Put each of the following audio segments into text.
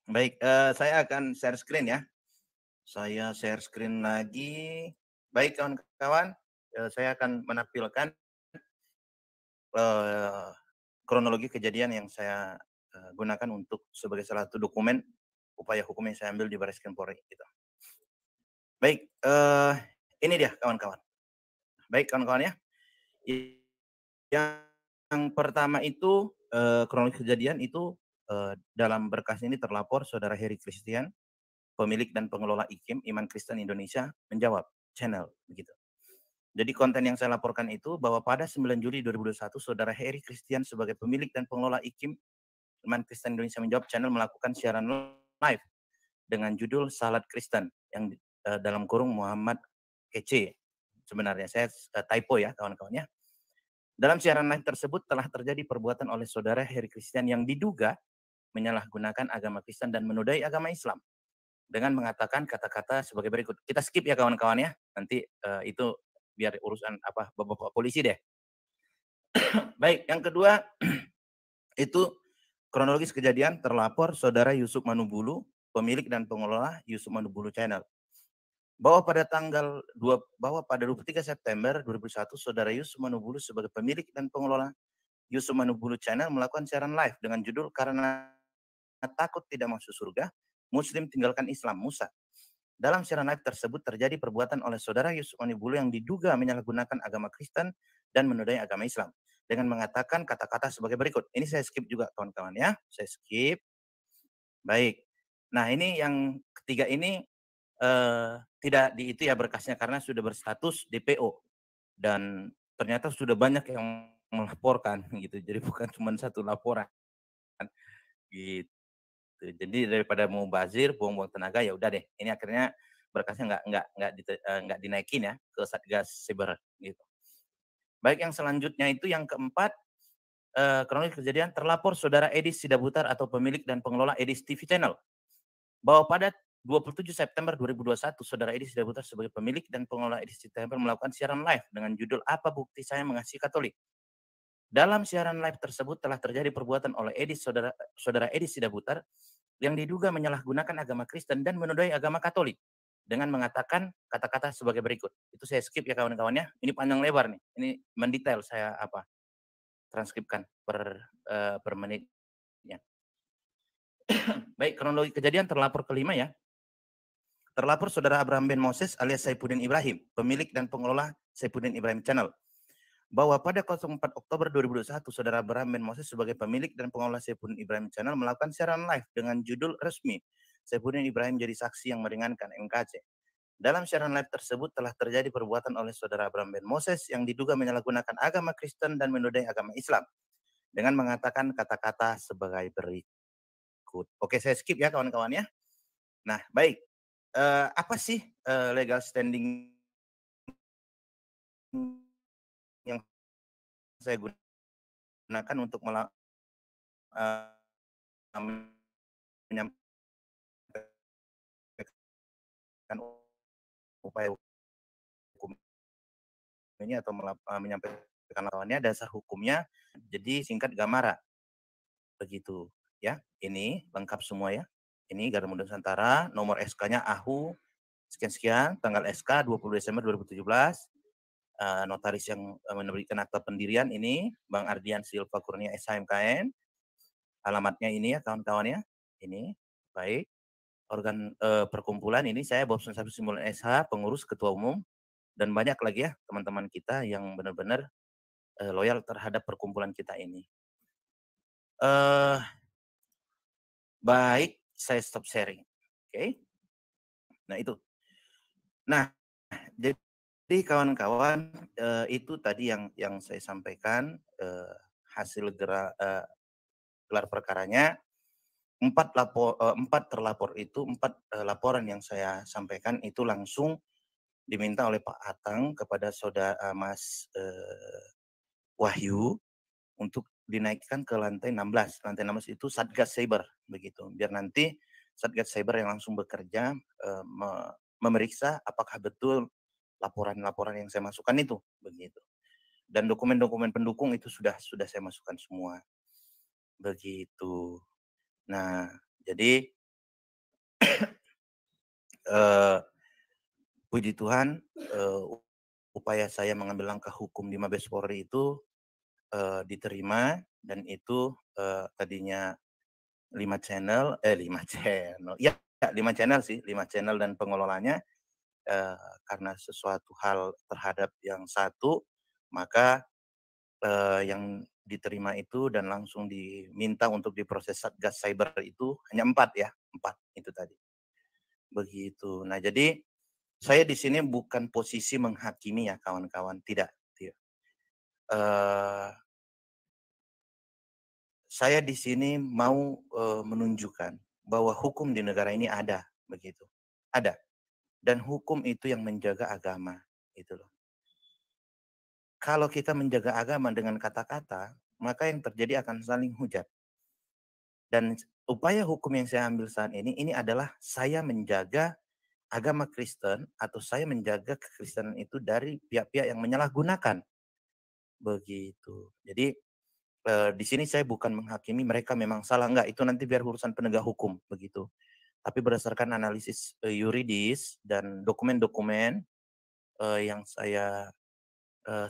Baik, saya akan share screen ya. Saya share screen lagi. Baik kawan-kawan, saya akan menampilkan, eee, kronologi kejadian yang saya, gunakan untuk sebagai salah satu dokumen upaya hukum yang saya ambil di Baris Krim Polri gitu. Baik, ini dia kawan-kawan. Baik kawan-kawan ya, i yang pertama itu, kronologi kejadian itu, dalam berkas ini terlapor Saudara Heri Christian, pemilik dan pengelola IKIM, Iman Kristen Indonesia, menjawab, channel, begitu. Jadi konten yang saya laporkan itu bahwa pada 9 Juli 2021, Saudara Heri Christian sebagai pemilik dan pengelola IKIM, Iman Kristen Indonesia menjawab channel melakukan siaran live dengan judul Salad Kristen yang dalam kurung Muhammad Kece. Sebenarnya saya typo ya kawan-kawan ya. Dalam siaran live tersebut telah terjadi perbuatan oleh Saudara Heri Christian yang diduga menyalahgunakan agama Kristen dan menodai agama Islam dengan mengatakan kata-kata sebagai berikut. Kita skip ya kawan-kawan ya. Nanti itu biar urusan apa bapak-bapak polisi deh. Baik, yang kedua itu kronologis kejadian terlapor Saudara Yusuf Manubulu, pemilik dan pengelola Yusuf Manubulu Channel. Bahwa pada 23 September 2001 Saudara Yusuf Manubulu sebagai pemilik dan pengelola Yusuf Manubulu Channel melakukan siaran live dengan judul Karena Takut Tidak Masuk Surga, Muslim Tinggalkan Islam Musa. Dalam siaran live tersebut terjadi perbuatan oleh Saudara Yusuf Manubulu yang diduga menyalahgunakan agama Kristen dan menodai agama Islam dengan mengatakan kata-kata sebagai berikut. Ini saya skip juga kawan-kawan ya, saya skip. Baik. Nah, ini yang ketiga ini tidak di itu ya berkasnya karena sudah berstatus DPO dan ternyata sudah banyak yang melaporkan gitu. Jadi bukan cuma satu laporan gitu. Jadi daripada mau bazir, buang-buang tenaga, ya udah deh. Ini akhirnya berkasnya nggak dinaikin ya ke Satgas Siber gitu. Baik, yang selanjutnya itu yang keempat, kronologi kejadian terlapor Saudara Edis Sidabutar atau pemilik dan pengelola Edis TV Channel, bahwa pada 27 September 2021 Saudara Edis Sidabutar sebagai pemilik dan pengelola Edis TV Channel melakukan siaran live dengan judul Apa Bukti Saya Mengasihi Katolik. Dalam siaran live tersebut telah terjadi perbuatan oleh Saudara Edis Sidabutar yang diduga menyalahgunakan agama Kristen dan menodai agama Katolik dengan mengatakan kata-kata sebagai berikut. Itu saya skip ya kawan-kawan ya. Ini panjang lebar nih. Ini mendetail saya transkripkan per menitnya. Baik, kronologi kejadian terlapor kelima ya. Terlapor Saudara Abraham Ben Moses alias Saifuddin Ibrahim, pemilik dan pengelola Saifuddin Ibrahim Channel, bahwa pada 04 Oktober 2021 Saudara Abraham Ben Moses sebagai pemilik dan pengelola Saifuddin Ibrahim Channel melakukan siaran live dengan judul resmi Saifuddin Ibrahim jadi saksi yang meringankan MKC. Dalam siaran live tersebut telah terjadi perbuatan oleh Saudara Abraham Ben Moses yang diduga menyalahgunakan agama Kristen dan menodai agama Islam dengan mengatakan kata-kata sebagai berikut. Oke, saya skip ya kawan-kawan ya. Nah, baik. Apa sih legal standing yang saya gunakan untuk menyampaikan upaya hukum ini atau menyampaikan lawannya, dasar hukumnya. Jadi singkat Gamara, begitu ya. Ini lengkap semua ya. Ini Garuda Nusantara, nomor SK-nya AHU sekian-sekian, tanggal SK 20 Desember 2017. Notaris yang memberikan akta pendirian ini Bang Ardian Silva Kurnia SHMKN. Alamatnya ini ya kawan-kawan ya. Ini baik. Organ perkumpulan ini saya Bob Satu Simbolan SH, pengurus ketua umum, dan banyak lagi ya teman-teman kita yang benar-benar loyal terhadap perkumpulan kita ini. Baik, saya stop sharing. Oke. Nah itu. Nah, jadi kawan-kawan, itu tadi yang saya sampaikan, hasil gelar perkaranya. 4 terlapor itu, 4 laporan yang saya sampaikan itu langsung diminta oleh Pak Atang kepada Mas, Wahyu untuk dinaikkan ke lantai 16. Lantai 16 itu Satgas Cyber begitu. Biar nanti Satgas Cyber yang langsung bekerja, memeriksa apakah betul laporan-laporan yang saya masukkan itu, begitu. Dan dokumen-dokumen pendukung itu sudah saya masukkan semua, begitu. Nah, jadi Puji Tuhan, upaya saya mengambil langkah hukum di Mabes Polri itu diterima, dan itu tadinya 5 channel, 5 channel, ya 5 channel sih, 5 channel dan pengelolanya, karena sesuatu hal terhadap yang satu, maka yang diterima itu dan langsung diminta untuk diproses Satgas Cyber itu hanya 4 ya, 4 itu tadi. Begitu. Nah, jadi saya di sini bukan posisi menghakimi ya kawan-kawan, tidak, tidak. Saya di sini mau menunjukkan bahwa hukum di negara ini ada, begitu. Ada. Dan hukum itu yang menjaga agama, gitu loh. Kalau kita menjaga agama dengan kata-kata, maka yang terjadi akan saling hujat. Dan upaya hukum yang saya ambil saat ini adalah saya menjaga agama Kristen atau saya menjaga kekristenan itu dari pihak-pihak yang menyalahgunakan. Begitu. Jadi di sini saya bukan menghakimi mereka memang salah, enggak, itu nanti biar urusan penegak hukum, begitu. Tapi berdasarkan analisis yuridis dan dokumen-dokumen yang saya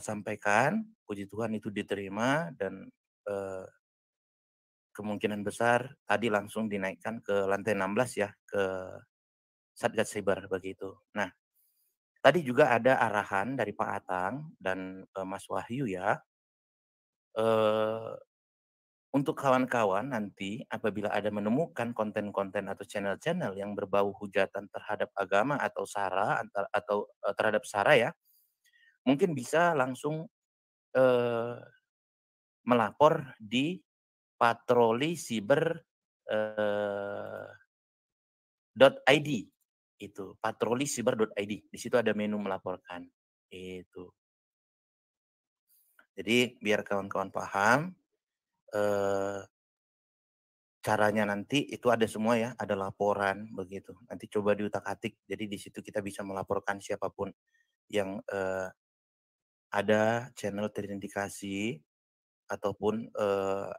sampaikan, puji Tuhan itu diterima, dan kemungkinan besar tadi langsung dinaikkan ke lantai 16 ya, ke Satgas Cyber, begitu. Nah, tadi juga ada arahan dari Pak Atang dan Mas Wahyu ya, eee, untuk kawan-kawan nanti apabila ada menemukan konten-konten atau channel-channel yang berbau hujatan terhadap agama atau SARA atau terhadap SARA ya, mungkin bisa langsung eee, melapor di patroli siber .id, itu patroli siber.id. Di situ ada menu melaporkan. Itu. Jadi biar kawan-kawan paham, eh, caranya nanti itu ada semua ya, ada laporan begitu. Nanti coba diutak-atik. Jadi di situ kita bisa melaporkan siapapun yang ada channel terindikasi ataupun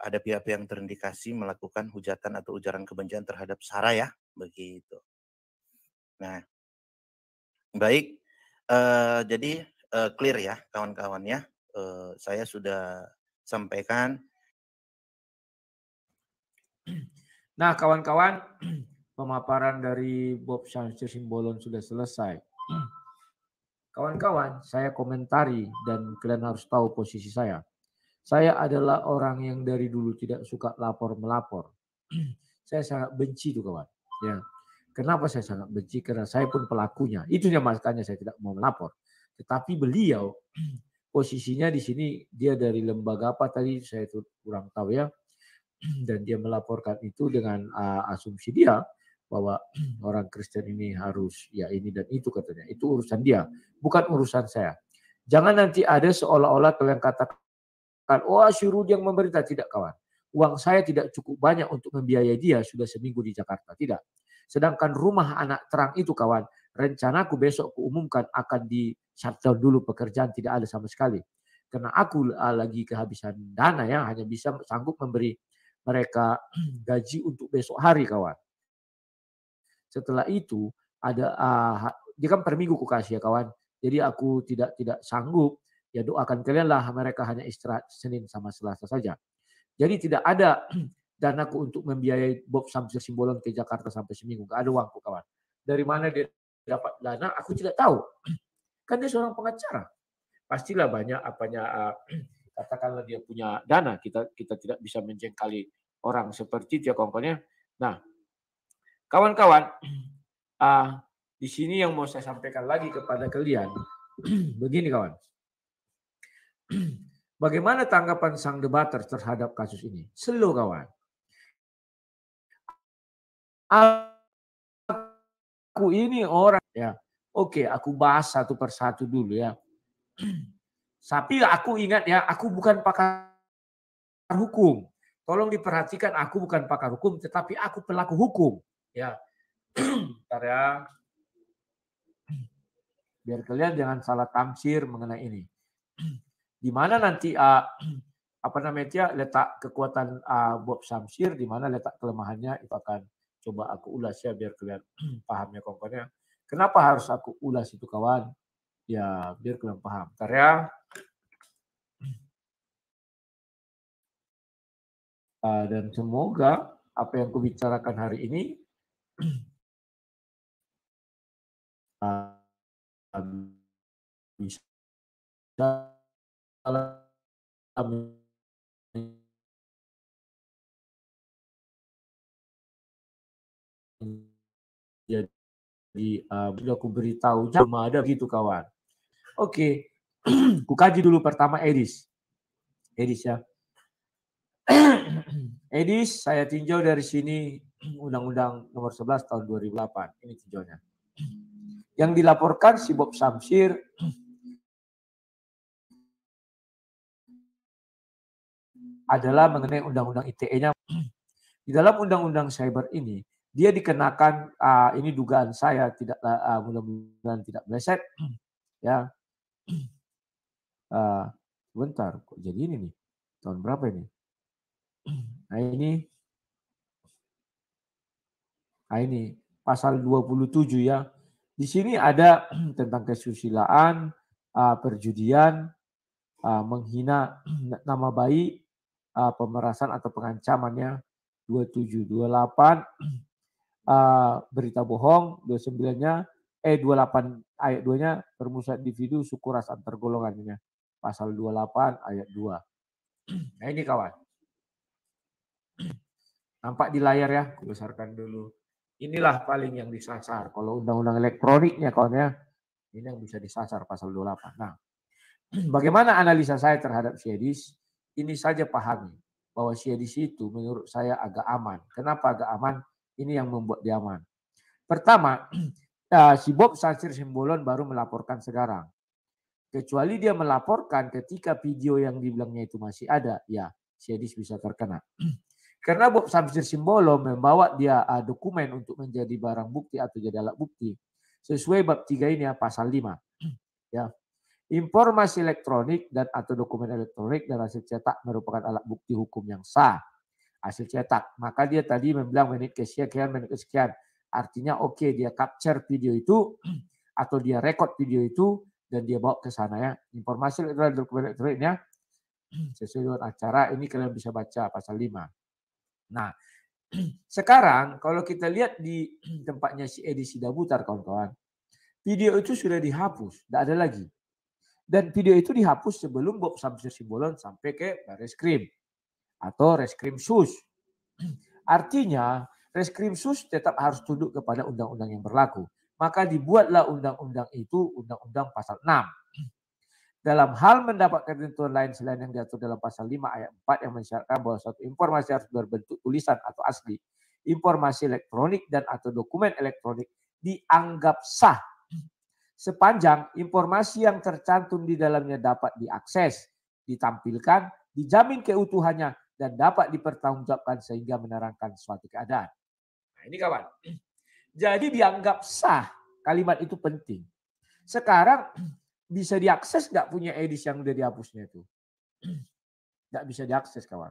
ada pihak-pihak yang terindikasi melakukan hujatan atau ujaran kebencian terhadap SARA ya, begitu. Nah, baik, jadi clear ya kawan-kawan ya, saya sudah sampaikan. Nah, kawan-kawan, pemaparan dari Bob Syamsir Simbolon sudah selesai. Kawan-kawan, saya komentari dan kalian harus tahu posisi saya. Saya adalah orang yang dari dulu tidak suka lapor-melapor. Saya sangat benci tuh kawan. Ya. Kenapa saya sangat benci? Karena saya pun pelakunya. Itunya makanya saya tidak mau melapor. Tetapi beliau posisinya di sini, dia dari lembaga apa tadi saya itu kurang tahu ya. Dan dia melaporkan itu dengan asumsi dia bahwa orang Kristen ini harus ya ini dan itu katanya. Itu urusan dia, bukan urusan saya. Jangan nanti ada seolah-olah kalian katakan, oh Syurudi yang memerintah. Tidak kawan. Uang saya tidak cukup banyak untuk membiayai dia sudah seminggu di Jakarta. Tidak. Sedangkan rumah anak terang itu kawan, rencanaku besok kuumumkan akan di shutdown dulu, pekerjaan tidak ada sama sekali. Karena aku lagi kehabisan dana ya, hanya bisa sanggup memberi mereka gaji untuk besok hari kawan. Setelah itu ada dia kan per minggu ku kasih ya kawan. Jadi aku tidak sanggup, ya doakan kalian lah, mereka hanya istirahat Senin sama Selasa saja. Jadi tidak ada danaku untuk membiayai Bob Syamsir Simbolon ke Jakarta sampai seminggu. Gak ada uangku kawan. Dari mana dia dapat dana aku tidak tahu. Kan dia seorang pengacara. Pastilah banyak apanya katakanlah dia punya dana, kita tidak bisa menjengkali orang seperti itu ya kawan-kawannya. Nah, kawan-kawan, di sini yang mau saya sampaikan lagi kepada kalian, begini kawan. Bagaimana tanggapan sang debater terhadap kasus ini? Slow kawan. Aku ini orang ya, oke, aku bahas satu persatu dulu ya. Tapi aku ingat ya, aku bukan pakar hukum. Tolong diperhatikan, aku bukan pakar hukum, tetapi aku pelaku hukum. Ya, bentar ya. Biar kalian jangan salah tafsir mengenai ini. Di mana nanti apa namanya letak kekuatan Bob Syamsir, di mana letak kelemahannya itu akan coba aku ulas ya biar kalian pahamnya kawan-kawannya. Kenapa harus aku ulas itu kawan? Ya biar kalian paham. Ntar ya. Dan semoga apa yang kubicarakan hari ini bisa jadi sudah aku beritahu belum ada gitu kawan. Oke, ku kaji dulu pertama Edis ya. Edis saya tinjau dari sini Undang-Undang Nomor 11 Tahun 2008. Ini tinjaunya. Yang dilaporkan si Bob Samsir adalah mengenai Undang-Undang ITE-nya. Di dalam Undang-Undang Cyber ini, dia dikenakan, ini dugaan saya, tidak mudah-mudahan tidak meleset, ya. Sebentar, kok jadi ini nih? Tahun berapa ini? Nah ini pasal 27 ya. Di sini ada tentang kesusilaan, perjudian, menghina nama baik, pemerasan atau pengancamannya 27, 28, berita bohong, 29-nya 28 ayat 2-nya permusuhan individu suku ras antar golongannya. Pasal 28 ayat 2. Nah ini kawan. Nampak di layar ya, aku besarkan dulu. Inilah paling yang disasar. Kalau undang-undang elektroniknya kawan ya, ini yang bisa disasar pasal 28. Nah, bagaimana analisa saya terhadap Syedis? Ini saja pahami bahwa Syedis itu menurut saya agak aman. Kenapa agak aman? Ini yang membuat dia aman. Pertama, si Bob Samsir Simbolon baru melaporkan sekarang. Kecuali dia melaporkan ketika video yang dibilangnya itu masih ada, ya Syedis bisa terkena. Karena Bob Samsir Simbolon membawa dia dokumen untuk menjadi barang bukti atau jadi alat bukti. Sesuai bab 3 ini ya, pasal 5. Ya. Informasi elektronik dan atau dokumen elektronik dan hasil cetak merupakan alat bukti hukum yang sah. Hasil cetak. Maka dia tadi membilang menit kesekian, menit kesekian. Artinya oke, dia capture video itu atau dia record video itu dan dia bawa ke sana ya. Informasi elektronik dan dokumen elektroniknya sesuai dengan acara ini kalian bisa baca pasal 5. Nah, sekarang kalau kita lihat di tempatnya si Edi Sidabutar kawan-kawan, video itu sudah dihapus, tidak ada lagi. Dan video itu dihapus sebelum Bob Samsir Simbolon sampai ke Reskrim atau Reskrim Sus. Artinya Reskrim Sus tetap harus tunduk kepada undang-undang yang berlaku. Maka dibuatlah undang-undang itu, undang-undang pasal 6. Dalam hal mendapat ketentuan lain selain yang diatur dalam pasal 5 ayat 4 yang mensyaratkan bahwa suatu informasi harus berbentuk tulisan atau asli. Informasi elektronik dan atau dokumen elektronik dianggap sah sepanjang informasi yang tercantum di dalamnya dapat diakses, ditampilkan, dijamin keutuhannya, dan dapat dipertanggungjawabkan sehingga menerangkan suatu keadaan. Nah ini kawan. Jadi dianggap sah. Kalimat itu penting. Sekarang bisa diakses nggak punya Edis yang udah dihapusnya itu? Nggak bisa diakses kawan.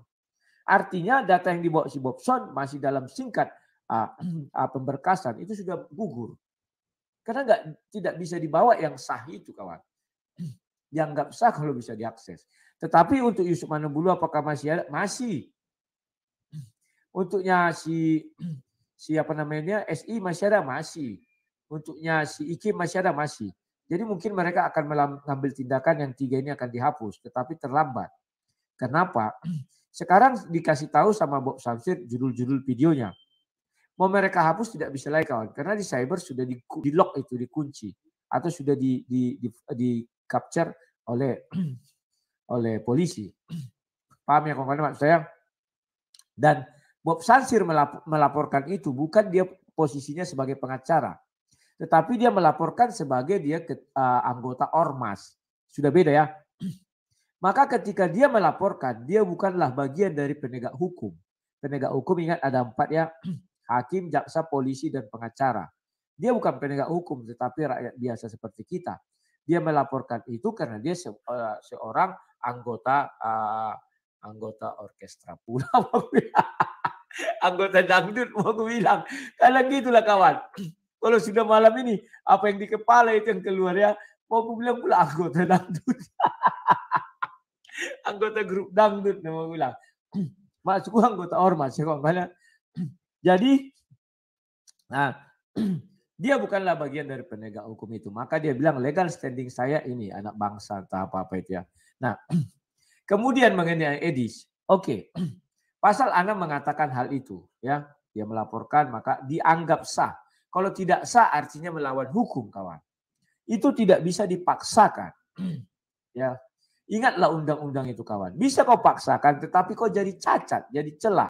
Artinya data yang dibawa si Bobson masih dalam singkat pemberkasan itu sudah gugur. Karena tidak bisa dibawa yang sah itu kawan. Dianggap sah kalau bisa diakses. Tetapi untuk Yusuf Manobulu apakah masih ada? Masih. Untuknya siapa namanya SI masih ada? Masih. Untuknya si Iki masih ada? Masih. Jadi mungkin mereka akan mengambil tindakan yang 3 ini akan dihapus. Tetapi terlambat. Kenapa? Sekarang dikasih tahu sama Bob Samsir judul-judul videonya. Mau mereka hapus tidak bisa lagi kawan. Karena di cyber sudah di lock itu, dikunci. Atau sudah di capture oleh polisi. Paham ya kawan-kawan maksud saya? Dan Bob Samsir melaporkan itu bukan dia posisinya sebagai pengacara. Tetapi dia melaporkan sebagai dia anggota Ormas. Sudah beda ya. Maka ketika dia melaporkan, dia bukanlah bagian dari penegak hukum. Penegak hukum ingat ada 4 ya. Hakim, jaksa, polisi, dan pengacara. Dia bukan penegak hukum, tetapi rakyat biasa seperti kita. Dia melaporkan itu karena dia seorang anggota orkestra pula. anggota dangdut mau aku bilang. Karena gitulah kawan. Kalau sudah malam ini, apa yang di kepala itu yang keluar ya. Mau aku bilang pula anggota dangdut. Anggota grup dangdut mau bilang. Maksudku anggota ormas ya kawan. Jadi, nah, dia bukanlah bagian dari penegak hukum itu. Maka dia bilang legal standing saya ini anak bangsa atau apa-apa itu ya. Nah, kemudian mengenai Edis. Oke. Pasal 6 mengatakan hal itu ya. Dia melaporkan maka dianggap sah. Kalau tidak sah artinya melawan hukum kawan. Itu tidak bisa dipaksakan. Ya. Ingatlah undang-undang itu kawan. Bisa kau paksakan tetapi kau jadi cacat, jadi celah.